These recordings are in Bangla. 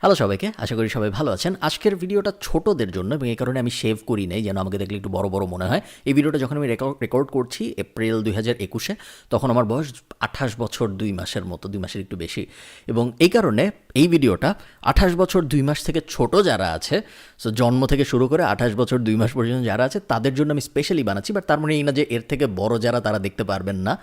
হ্যালো সবাইকে, আশা করি সবাই ভালো আছেন। আজকের ভিডিওটা ছোটদের জন্য এবং এই কারণে আমি সেভ করি নাই যেন আমাকে দেখলে একটু বড় বড় মনে হয়। এই ভিডিওটা যখন আমি রেকর্ড করছি এপ্রিল 2021-এ, তখন আমার বয়স 28 বছর 2 মাসের মতো, 2 মাসের একটু বেশি। এবং এই কারণে এই ভিডিওটা 28 বছর 2 মাস থেকে ছোট যারা আছে, সো জন্ম থেকে শুরু করে 28 বছর 2 মাস পর্যন্ত যারা আছে তাদের জন্য আমি স্পেশালি বানাচ্ছি। বাট তার মানে এই না যে এর থেকে বড় যারা তারা দেখতে পারবেন না,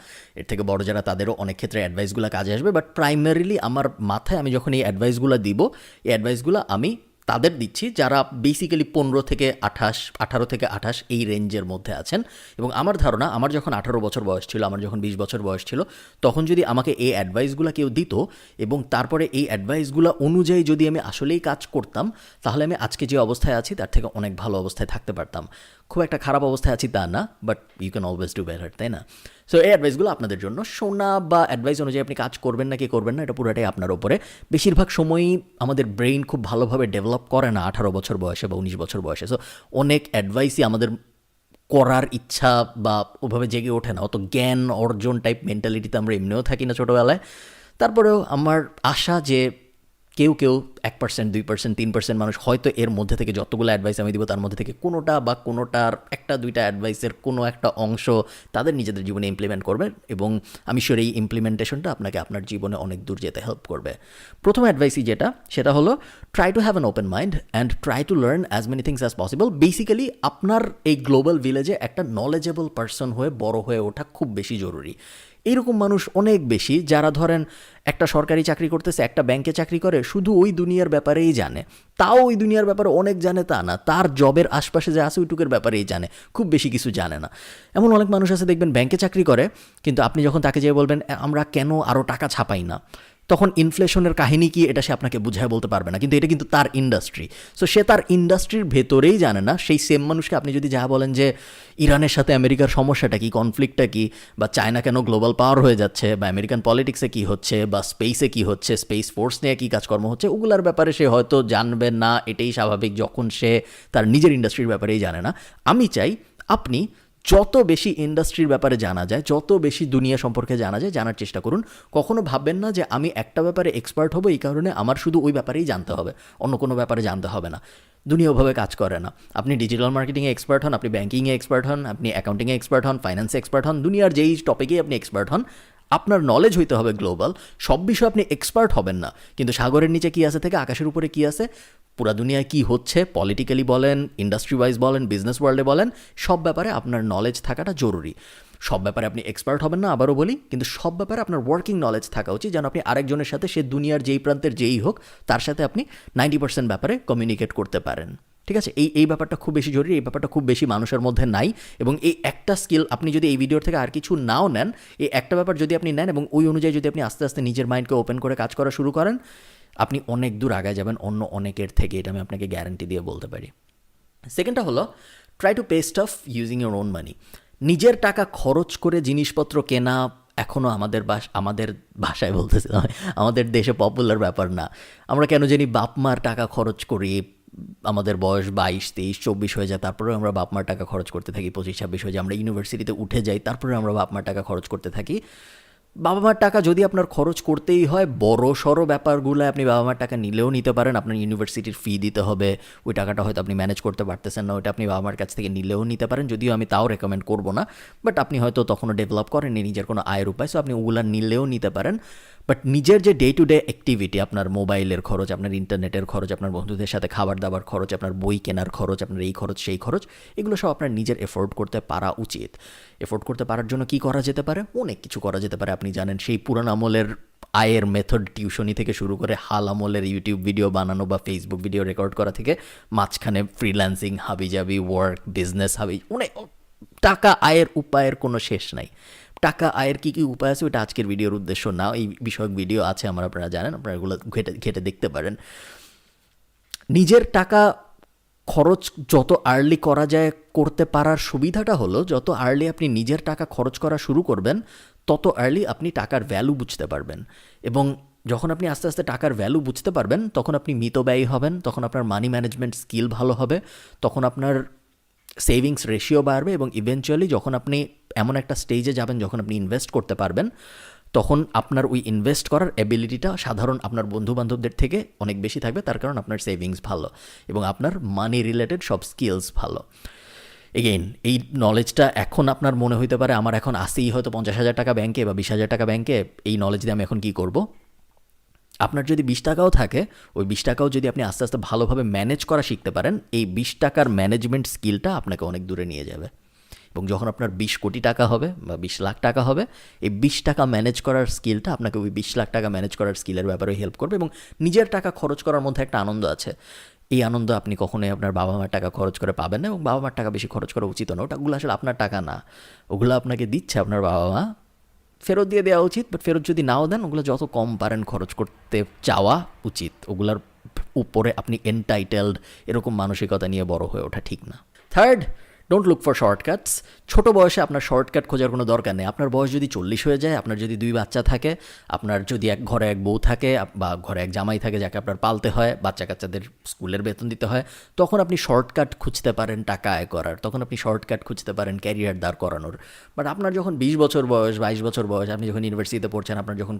এর থেকে বড় যারা তাদেরও অনেক ক্ষেত্রে অ্যাডভাইসগুলো কাজে আসবে। বাট প্রাইমারিলি আমার মাথায় আমি যখন এই অ্যাডভাইসগুলো দিব, এই অ্যাডভাইসগুলো আমি তাদের দিচ্ছি যারা বেসিক্যালি 15 থেকে 28, 18 থেকে 28 এই রেঞ্জের মধ্যে আছেন। এবং আমার ধারণা, আমার যখন 18 বছর বয়স ছিল, আমার যখন 20 বছর বয়স ছিল, তখন যদি আমাকে এই অ্যাডভাইসগুলো কেউ দিত এবং তারপরে এই অ্যাডভাইসগুলো অনুযায়ী যদি আমি আসলেই কাজ করতাম, তাহলে আমি আজকে যে অবস্থায় আছি তার থেকে অনেক ভালো অবস্থায় থাকতে পারতাম। খুব একটা খারাপ অবস্থায় আছি তা না, but you can always do better, তাই না? সো এই অ্যাডভাইসগুলো আপনাদের জন্য। শোনা বা অ্যাডভাইস অনুযায়ী আপনি কাজ করবেন না কি করবেন না, এটা পুরোটাই আপনার উপরে। বেশিরভাগ সময়ই আমাদের ব্রেইন খুব ভালোভাবে ডেভেলপ করে না 18 বছর বয়সে বা 19 বছর বয়সে। সো অনেক অ্যাডভাইসই আমাদের করার ইচ্ছা বা ওভাবে জেগে ওঠে না। অত জ্ঞান অর্জন টাইপ মেন্টালিটিতে আমরা এমনিও থাকি না ছোটোবেলায়। তারপরেও আমার আশা যে কেউ 1%, 2%, 3% মানুষ হয়তো এর মধ্যে থেকে যতগুলো অ্যাডভাইস আমি দিব তার মধ্যে থেকে কোনোটা বা কোনোটার একটা দুইটা অ্যাডভাইসের কোনো একটা অংশ তাদের নিজেদের জীবনে ইমপ্লিমেন্ট করবে। এবং আমি শিওর এই ইমপ্লিমেন্টেশনটা আপনাকে আপনার জীবনে অনেক দূর যেতে হেল্প করবে। প্রথম অ্যাডভাইসই সেটা হলো try to have an open mind and try to learn as many things as possible. Basically আপনার এই গ্লোবাল ভিলেজে একটা নলেজেবল পার্সন হয়ে বড় হয়ে ওঠা খুব বেশি জরুরি। এইরকম মানুষ অনেক বেশি যারা ধরেন একটা সরকারি চাকরি করতেছে, একটা ব্যাংকে চাকরি করে, শুধু ওই দুনিয়ার ব্যাপারেই জানে। তাও ওই দুনিয়ার ব্যাপারে অনেক জানে তা না, তার জবের আশপাশে যে আছে ওইটুকের ব্যাপারেই জানে, খুব বেশি কিছু জানে না। এমন অনেক মানুষ আছে দেখবেন ব্যাংকে চাকরি করে, কিন্তু আপনি যখন তাকে যেয়ে বলবেন আমরা কেন আরও টাকা ছাপাই না, তখন ইনফ্লেশনের কাহিনী কি এটা সে আপনাকে বুঝায় বলতে পারবে না, কিন্তু এটা কিন্তু তার ইন্ডাস্ট্রি। সো সে তার ইন্ডাস্ট্রির ভেতরেই জানে না। সেই সেম মানুষকে আপনি যদি যা বলেন যে ইরানের সাথে আমেরিকার সমস্যাটা কি, কনফ্লিক্টটা কি, বা চায়না কেন গ্লোবাল পাওয়ার হয়ে যাচ্ছে, বা আমেরিকান পলিটিক্সে কী হচ্ছে, বা স্পেসে কী হচ্ছে, স্পেস ফোর্স নিয়ে কী কাজকর্ম হচ্ছে, ওগুলার ব্যাপারে সে হয়তো জানবে না। এটাই স্বাভাবিক যখন সে তার নিজের ইন্ডাস্ট্রির ব্যাপারেই জানে না। আমি চাই আপনি যত বেশি ইন্ডাস্ট্রির ব্যাপারে জানা যায়, যত বেশি দুনিয়া সম্পর্কে জানা যায়, জানার চেষ্টা করুন। কখনো ভাববেন না যে আমি একটা ব্যাপারে এক্সপার্ট হব, এই কারণে আমার শুধু ওই ব্যাপারেই জানতে হবে, অন্য কোনো ব্যাপারে জানতে হবে না। দুনিয়া ওভাবে কাজ করে না। আপনি ডিজিটাল মার্কেটিংয়ে এক্সপার্ট হন, আপনি ব্যাঙ্কিংয়ে এক্সপার্ট হন, আপনি অ্যাকাউন্টিংয়ে এক্সপার্ট হন, ফাইন্যান্সে এক্সপার্ট হন, দুনিয়ার যেই টপিকেই আপনি এক্সপার্ট হন, আপনার নলেজ হইতে হবে গ্লোবাল। সব বিষয়ে আপনি এক্সপার্ট হবেন না, কিন্তু সাগরের নিচে কী আছে থেকে আকাশের উপরে কী আছে, পুরা দুনিয়ায় কী হচ্ছে, পলিটিক্যালি বলেন, ইন্ডাস্ট্রি ওয়াইজ বলেন, বিজনেস ওয়ার্ল্ডে বলেন, সব ব্যাপারে আপনার নলেজ থাকাটা জরুরি। সব ব্যাপারে আপনি এক্সপার্ট হবেন না, আবারও বলি, কিন্তু সব ব্যাপারে আপনার ওয়ার্কিং নলেজ থাকা উচিত, যেন আপনি আরেকজনের সাথে, সে দুনিয়ার যেই প্রান্তের যেই হোক, তার সাথে আপনি 90% ব্যাপারে কমিউনিকেট করতে পারেন। ঠিক আছে, এই ব্যাপারটা খুব বেশি জরুরি। এই ব্যাপারটা খুব বেশি মানুষের মধ্যে নাই। এবং এই একটা স্কিল আপনি যদি এই ভিডিওর থেকে আর কিছু নাও নেন, এই একটা ব্যাপার যদি আপনি নেন এবং ওই অনুযায়ী যদি আপনি আস্তে আস্তে নিজের মাইন্ডকে ওপেন করে কাজ করা শুরু করেন, আপনি অনেক দূর আগায় যাবেন অন্য অনেকের থেকে, এটা আমি আপনাকে গ্যারান্টি দিয়ে বলতে পারি। সেকেন্ডটা হলো try to pay staff using your own মানি। নিজের টাকা খরচ করে জিনিসপত্র কেনা এখনও আমাদের ভাষায় বলতেছে, আমাদের দেশে পপুলার ব্যাপার না। আমরা কেন জানি বাপ মার টাকা খরচ করি, আমাদের বয়স 22, 23, 24 হয়ে যায়, তারপরে আমরা বাপ মার টাকা খরচ করতে থাকি, 25, 26 হয়ে যায়, আমরা ইউনিভার্সিটিতে উঠে যাই, তারপরে আমরা বাপ মার টাকা খরচ করতে থাকি। বাবা মার টাকা যদি আপনার খরচ করতেই হয়, বড় সড়ো ব্যাপারগুলো আপনি বাবা মার টাকা নিলেও নিতে পারেন। আপনার ইউনিভার্সিটির ফি দিতে হবে, ওই টাকাটা হয়তো আপনি ম্যানেজ করতে পারতেছেন না, ওইটা আপনি বাবা মার কাছ থেকে নিলেও নিতে পারেন, যদিও আমি তাও রেকমেন্ড করবো না। বাট আপনি হয়তো তখনও ডেভেলপ করেননি নিজের কোনো আয়ের উপায়, সো আপনি ওগুলো নিলেও নিতে পারেন। বাট নিজের যে ডে টু ডে অ্যাক্টিভিটি, আপনার মোবাইলের খরচ, আপনার ইন্টারনেটের খরচ, আপনার বন্ধুদের সাথে খাবার দাবার খরচ, আপনার বই কেনার খরচ, আপনার এই খরচ সেই খরচ, এগুলো সব আপনার নিজের এফোর্ড করতে পারা উচিত। এফোর্ড করতে পারার জন্য কি করা যেতে পারে? অনেক কিছু করা যেতে পারে। আপনি জানেন সেই পুরান আমলের আয়ের মেথড, টিউশনি থেকে শুরু করে হাল আমলের ইউটিউব ভিডিও বানানো বা ফেসবুক ভিডিও রেকর্ড করা থেকে মাঝখানে ফ্রিল্যান্সিং, হাবিজাবি ওয়ার্ক, বিজনেস, অনেক টাকা আয়ের উপায়ের কোনো শেষ নাই। টাকা আয়ের কী কী উপায় আছে ওইটা আজকের ভিডিওর উদ্দেশ্য না। এই বিষয়ক ভিডিও আছে আমার, আপনারা জানেন, আপনারা এগুলো ঘেটে দেখতে পারেন। নিজের টাকা খরচ যত আর্লি করা যায় করতে পারার সুবিধাটা হলো, যত আর্লি আপনি নিজের টাকা খরচ করা শুরু করবেন, তত আর্লি আপনি টাকার ভ্যালু বুঝতে পারবেন। এবং যখন আপনি আস্তে আস্তে টাকার ভ্যালু বুঝতে পারবেন, তখন আপনি মিতব্যয়ী হবেন, তখন আপনার মানি ম্যানেজমেন্ট স্কিল ভালো হবে, তখন আপনার সেভিংস রেশিও বাড়বে, এবং ইভেনচুয়ালি যখন আপনি এমন একটা স্টেজে যাবেন যখন আপনি ইনভেস্ট করতে পারবেন, তখন আপনার ওই ইনভেস্ট করার অ্যাবিলিটিটা সাধারণ আপনার বন্ধুবান্ধবদের থেকে অনেক বেশি থাকবে, তার কারণ আপনার সেভিংস ভালো এবং আপনার মানি রিলেটেড সব স্কিলস ভালো। এগেইন এই নলেজটা এখন আপনার মনে হইতে পারে আমার এখন আসেই হয়তো 50,000 টাকা ব্যাংকে বা 20,000 টাকা ব্যাংকে, এই নলেজ দিয়ে আমি এখন কী করব। আপনার যদি 20 টাকাও থাকে, ওই 20 টাকাও যদি আপনি আস্তে আস্তে ভালোভাবে ম্যানেজ করা শিখতে পারেন, এই 20 টাকার ম্যানেজমেন্ট স্কিলটা আপনাকে অনেক দূরে নিয়ে যাবে। এবং যখন আপনার 20 কোটি টাকা হবে বা 20 লাখ টাকা হবে, এই 20 টাকা ম্যানেজ করার স্কিলটা আপনাকে ওই 20 লাখ টাকা ম্যানেজ করার স্কিলের ব্যাপারে হেল্প করবে। এবং নিজের টাকা খরচ করার মধ্যে একটা আনন্দ আছে, এই আনন্দ আপনি কখনোই আপনার বাবা মার টাকা খরচ করে পাবেন না, এবং বাবা মার টাকা বেশি খরচ করা উচিত না। ওগুলো আসলে আপনার টাকা না, ওগুলো আপনাকে দিচ্ছে আপনার বাবা মা, ফেরত দিয়ে দেওয়া উচিত। বাট ফেরত যদি নাও দেন, ওগুলো যত কম পারেন খরচ করতে চাওয়া উচিত। ওগুলোর উপরে আপনি এনটাইটেলড এরকম মানসিকতা নিয়ে বড় হয়ে ওঠা ঠিক না। Third, don't look for shortcuts. ছোটো বয়সে আপনার শর্টকাট খোঁজার কোনো দরকার নেই। আপনার বয়স যদি 40 হয়ে যায়, আপনার যদি 2 বাচ্চা থাকে, আপনার যদি এক ঘরে এক বউ থাকে বা ঘরে এক জামাই থাকে যাকে আপনার পালতে হয়, বাচ্চা কাচ্চাদের স্কুলের বেতন দিতে হয়, তখন আপনি শর্টকাট খুঁজতে পারেন টাকা আয় করার, তখন আপনি শর্টকাট খুঁজতে পারেন ক্যারিয়ার দাঁড় করানোর। বাট আপনার যখন 20 বছর বয়স, 22 বছর বয়স, আপনি যখন ইউনিভার্সিটিতে পড়ছেন, আপনার যখন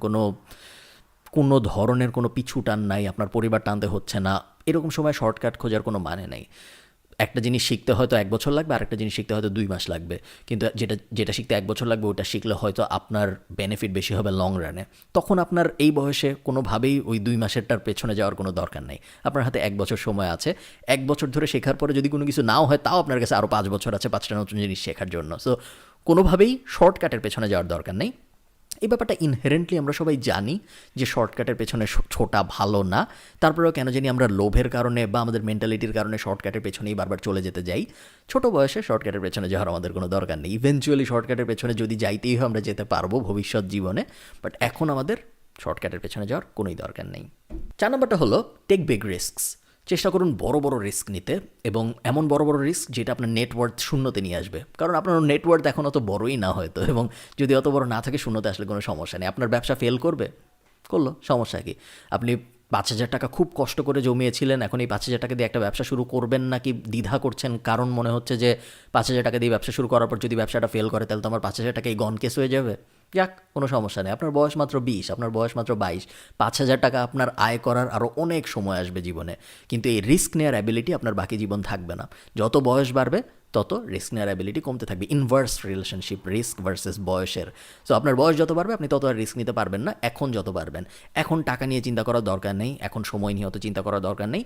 কোনো ধরনের কোনো পিছু টান নাই, আপনার পরিবার টানতে হচ্ছে না, এরকম সময় শর্টকাট খোঁজার কোনো মানে নেই। একটা জিনিস শিখতে হয়তো 1 বছর লাগবে, আরেকটা জিনিস শিখতে হয়তো 2 মাস লাগবে, কিন্তু যেটা শিখতে 1 বছর লাগবে, ওটা শিখলে হয়তো আপনার বেনিফিট বেশি হবে লং রানে। তখন আপনার এই বয়সে কোনোভাবেই ওই 2 মাসেরটার পেছনে যাওয়ার কোনো দরকার নেই। আপনার হাতে 1 বছর সময় আছে। 1 বছর ধরে শেখার পরে যদি কোনো কিছু নাও হয়, তাও আপনার কাছে আরও 5 বছর আছে 5টা নতুন জিনিস শেখার জন্য। সো কোনোভাবেই শর্টকাটের পেছনে যাওয়ার দরকার নেই। এই ব্যাপারটা ইনহেরেন্টলি আমরা সবাই জানি যে শর্টকাটের পেছনে ছোটা ভালো না। তারপরেও কেন জানি আমরা লোভের কারণে বা আমাদের মেন্টালিটির কারণে শর্টকাটের পেছনেই বারবার চলে যেতে যাই। ছোট বয়সে শর্টকাটের পেছনে যাওয়ার আমাদের কোনো দরকার নেই। ইভেনচুয়ালি শর্টকাটের পেছনে যদি যাইতেই হয়, আমরা যেতে পারবো ভবিষ্যৎ জীবনে, বাট এখন আমাদের শর্টকাটের পেছনে যাওয়ার কোনোই দরকার নেই। 4 নম্বরটা হলো টেক বিগ রিস্কস। চেষ্টা করুন বড় বড় রিস্ক নিতে, এবং এমন বড় বড় রিস্ক যেটা আপনার নেটওয়ার্থ শূন্যতে নিয়ে আসবে। কারণ আপনার নেটওয়ার্থ এখন অত বড়ই না হয়তো, এবং যদি অত বড় না থাকে, শূন্যতে আসলে কোনো সমস্যা নেই। আপনার ব্যবসা ফেল করলো, সমস্যা কি? আপনি 5,000 টাকা খুব কষ্ট করে জমিয়েছিলেন, এখন এই 5,000 টাকা দিয়ে একটা ব্যবসা শুরু করবেন নাকি দ্বিধা করছেন, কারণ মনে হচ্ছে যে 5,000 টাকা দিয়ে ব্যবসা শুরু করার পর যদি ব্যবসাটা ফেল করে, তাহলে তো আমার 5,000 টাকা এই গন কেস হয়ে যাবে। যাক, কোনো সমস্যা নেই। আপনার বয়স মাত্র 20, আপনার বয়স মাত্র 22, 5,000 টাকা আপনার আয় করার আরও অনেক সময় আসবে জীবনে, কিন্তু এই রিস্ক নেওয়ার অ্যাবিলিটি আপনার বাকি জীবন থাকবে না। যত বয়স বাড়বে, তত রিস্ক নেওয়ার অ্যাবিলিটি কমতে থাকবে। ইনভার্স রিলেশনশিপ রিস্ক ভার্সেস বয়সের। সো আপনার বয়স যত বাড়বে, আপনি তত আর রিস্ক নিতে পারবেন না। এখন যত পারবেন, এখন টাকা নিয়ে চিন্তা করার দরকার নেই, এখন সময় নিয়ে অত চিন্তা করার দরকার নেই।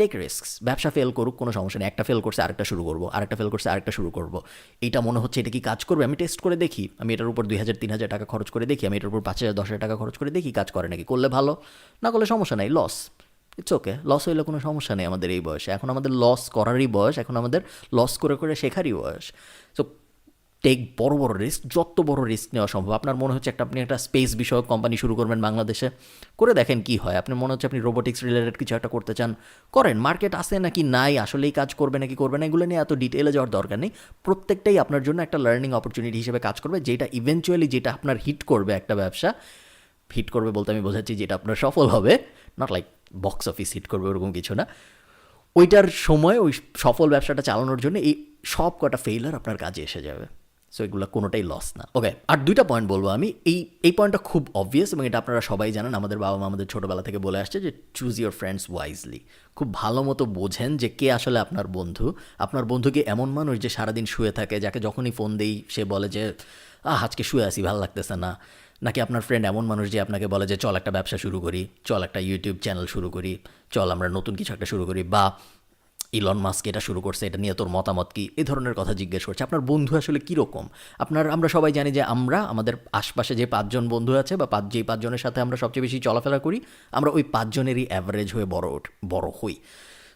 Take risks. ব্যবসা ফেল করুক, কোনো সমস্যা নেই। একটা ফেল করছে, আরেকটা শুরু করবো, আরেকটা ফেল করছে, আরেকটা শুরু করবো। এইটা মনে হচ্ছে এটা কি কাজ করবে, আমি টেস্ট করে দেখি, আমি এটার উপর 2,000-3,000 টাকা খরচ করে দেখি, আমি এটার উপর 5,000-10,000 টাকা খরচ করে দেখি কাজ করে নাকি। করলে ভালো, না করলে সমস্যা নাই, লস, ইটস ওকে। লস হইলে কোনো সমস্যা নেই আমাদের এই বয়সে। এখন আমাদের লস করারই বয়স, এখন আমাদের লস করে করে শেখারই বয়স। সো টেক বড় বড় রিস্ক, যত বড় রিস্ক নেওয়া সম্ভব। আপনার মনে হচ্ছে আপনি একটা স্পেস বিষয়ক কোম্পানি শুরু করবেন বাংলাদেশে, করে দেখেন কি হয়। আপনি মনে হচ্ছে আপনি রোবোটিক্স রিলেটেড কিছু একটা করতে চান, করেন। মার্কেট আছে নাকি নাই, আসলেই কাজ করবে নাকি করবে না, এগুলো নিয়ে এত ডিটেলে যাওয়ার দরকার নেই। প্রত্যেকটাই আপনার জন্য একটা লার্নিং অপরচুনিটি হিসেবে কাজ করবে, যেটা ইভেনচুয়ালি যেটা আপনার হিট করবে, একটা ব্যবসা হিট করবে বলতে আমি বোঝাচ্ছি যেটা আপনার সফল হবে, not like box office hit করবে ওরকম কিছু না। ওইটার সময় ওই সফল ব্যবসাটা চালানোর জন্য এই সব কটা ফেইলার আপনার কাজে এসে যাবে। সো এগুলো কোনোটাই লস না। ওকে, আর 2টা পয়েন্ট বলবো আমি। এই পয়েন্টটা খুব অবভিয়াস, এবং এটা আপনারা সবাই জানেন। আমাদের বাবা মা আমাদের ছোটোবেলা থেকে বলে আসছে যে চুজ ইউর ফ্রেন্ডস ওয়াইজলি। খুব ভালো মতো বোঝেন যে কে আসলে আপনার বন্ধু। আপনার বন্ধু কি এমন মানুষ যে সারাদিন শুয়ে থাকে, যাকে যখনই ফোন দেই সে বলে যে আজকে শুয়ে আসি, ভালো লাগতেছে না? নাকি আপনার ফ্রেন্ড এমন মানুষ যে আপনাকে বলে যে চল একটা ব্যবসা শুরু করি, চল একটা ইউটিউব চ্যানেল শুরু করি, চল আমরা নতুন কিছু একটা শুরু করি, বা ইলন মাস্ক এটা শুরু করছে, এটা নিয়ে তোর মতামত কি, এই ধরনের কথা জিজ্ঞেস করছে। আপনার বন্ধু আসলে কীরকম? আমরা সবাই জানি যে আমাদের আশপাশে যে 5 জন বন্ধু আছে, বা যেই 5 জনের সাথে আমরা সবচেয়ে বেশি চলাফেরা করি, আমরা ওই 5 জনেরই অ্যাভারেজ হয়ে বড় হই।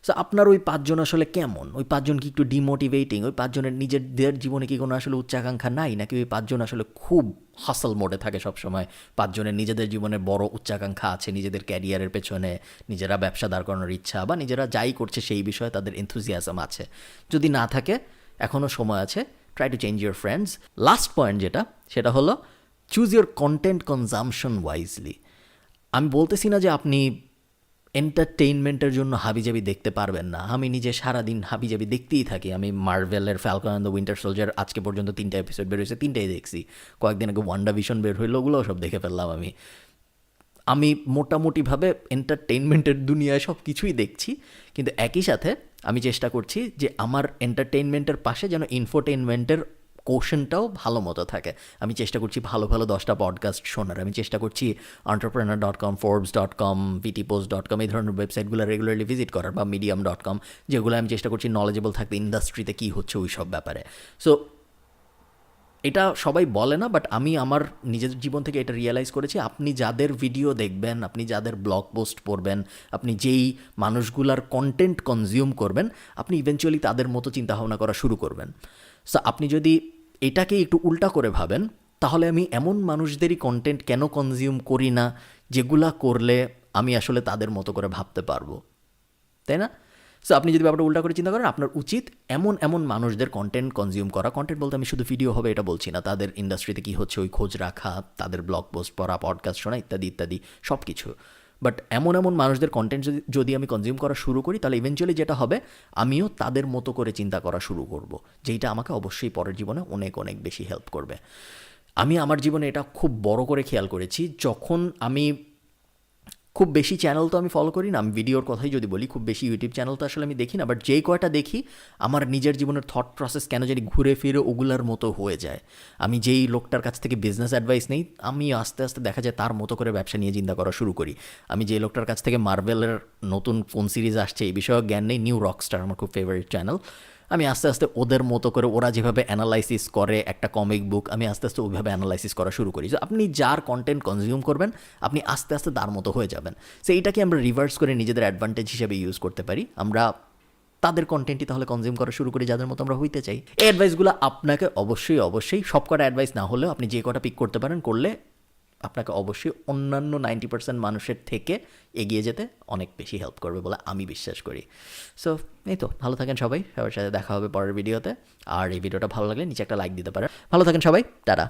সো আপনার ওই 5 জন আসলে কেমন? ওই 5 জন কি একটু ডিমোটিভেটিং? ওই 5 জনের নিজেদের জীবনে কি কোনো আসলে উচ্চাকাঙ্ক্ষা নাই? নাকি ওই 5 জন আসলে খুব হাসল মোডে থাকে সবসময়? 5 জনের নিজেদের জীবনে বড় উচ্চাকাঙ্ক্ষা আছে, নিজেদের ক্যারিয়ারের পেছনে, নিজেরা ব্যবসা দাঁড় করানোর ইচ্ছা, বা নিজেরা যাই করছে সেই বিষয়ে তাদের এনথুজিয়াজম আছে। যদি না থাকে, এখনও সময় আছে, try to change your friends. Last point যেটা, সেটা হলো choose your content consumption wisely. আমি বলতেছি না যে আপনি এন্টারটেইনমেন্টের জন্য হাবিজাবি দেখতে পারবেন না। আমি নিজে সারাদিন হাবিজাবি দেখতেই থাকি। আমি মার্ভেলের Falcon and the winter soldier আজকে পর্যন্ত 3টা এপিসোড বের হয়েছে, 3টাই দেখছি। কয়েকদিন আগে ওয়ান্ডা ভিশন বের হইলো, ওগুলোও সব দেখে ফেললাম আমি মোটামুটিভাবে এন্টারটেইনমেন্টের দুনিয়ায় সব কিছুই দেখছি, কিন্তু একই সাথে আমি চেষ্টা করছি যে আমার এন্টারটেইনমেন্টের পাশে যেন ইনফোটেইনমেন্টের কোশনটাও ভালো মতো থাকে। আমি চেষ্টা করছি ভালো ভালো 10টা পডকাস্ট শোনার। আমি চেষ্টা করছি entrepreneur.com, forbes.com, vtpost.com এই ধরনের ওয়েবসাইটগুলো রেগুলারলি ভিজিট করার, বা medium.com, যেগুলো আমি চেষ্টা করছি নলেজেবল থাকতে ইন্ডাস্ট্রিতে কী হচ্ছে ওই সব ব্যাপারে। সো এটা সবাই বলে না, বাট আমি আমার নিজের জীবন থেকে এটা রিয়েলাইজ করেছি, আপনি যাদের ভিডিও দেখবেন, আপনি যাদের ব্লগ পোস্ট পড়বেন, আপনি যেই মানুষগুলার কন্টেন্ট কনজিউম করবেন, আপনি ইভেনচুয়ালি তাদের মতো চিন্তাভাবনা করা শুরু করবেন। সো আপনি যদি এটাকে একটু উল্টা করে ভাবেন, তাহলে আমি এমন মানুষদেরই কন্টেন্ট কেন কনজিউম করি না যেগুলা করলে আমি আসলে তাদের মতো করে ভাবতে পারবো, তাই না? সো আপনি যদি ব্যাপারটা উল্টা করে চিন্তা করেন, আপনার উচিত এমন মানুষদের কন্টেন্ট কনজিউম করা। কন্টেন্ট বলতে আমি শুধু ভিডিও হবে এটা বলছি না, তাদের ইন্ডাস্ট্রিতে কী হচ্ছে ওই খোঁজ রাখা, তাদের ব্লগ পোস্ট পড়া, পডকাস্ট শোনা, ইত্যাদি ইত্যাদি সব কিছু। বাট এমন মানুষদের কন্টেন্ট যদি আমি কনজিউম করা শুরু করি, তাহলে ইভেনচুয়ালি যেটা হবে, আমিও তাদের মতো করে চিন্তা করা শুরু করব, যেইটা আমাকে অবশ্যই পরের জীবনে অনেক অনেক বেশি হেল্প করবে। আমি আমার জীবনে এটা খুব বড় করে খেয়াল করেছি, যখন আমি খুব বেশি চ্যানেল তো আমি ফলো করি না, আমি ভিডিওর কথাই যদি বলি, খুব বেশি ইউটিউব চ্যানেল তো আসলে আমি দেখি না, বাট যেই কয়টা দেখি আমার নিজের জীবনের থট প্রসেস কেন জানি ঘুরে ফিরে ওগুলার মতো হয়ে যায়। আমি যেই লোকটার কাছ থেকে বিজনেস অ্যাডভাইস নেই, আমি আস্তে আস্তে দেখা যায় তার মতো করে ব্যবসা নিয়ে চিন্তা করা শুরু করি। আমি যে লোকটার কাছ থেকে মার্ভেলের নতুন কোন সিরিজ আসছে এই বিষয়ে জ্ঞান নেই, নিউ রকস্টার আমার খুব ফেভারিট চ্যানেল, আমি আস্তে আস্তে ওদের মতো করে, ওরা যেভাবে অ্যানালাইসিস করে একটা কমিক বুক, আমি আস্তে আস্তে ওইভাবে অ্যানালাইসিস করা শুরু করি। সো আপনি যার কন্টেন্ট কনজিউম করবেন, আপনি আস্তে আস্তে তার মতো হয়ে যাবেন। সো এইটাকে আমরা রিভার্স করে নিজেদের অ্যাডভান্টেজ হিসেবে ইউজ করতে পারি। আমরা তাদের কন্টেন্টই তাহলে কনজিউম করা শুরু করি যাদের মতো আমরা হইতে চাই। এই অ্যাডভাইসগুলো আপনাকে অবশ্যই সব কটা অ্যাডভাইস না হলেও আপনি যে কটা পিক করতে পারেন, করলে আপনাকে অবশ্যই অন্যান্য 90% মানুষের থেকে এগিয়ে যেতে অনেক বেশি হেল্প করবে বলে আমি বিশ্বাস করি। সো এই তো, ভালো থাকেন সবাই, সবার সাথে দেখা হবে পরের ভিডিওতে। আর এই ভিডিওটা ভালো লাগলে নিচে একটা লাইক দিতে পারেন। ভালো থাকেন সবাই, টাটা।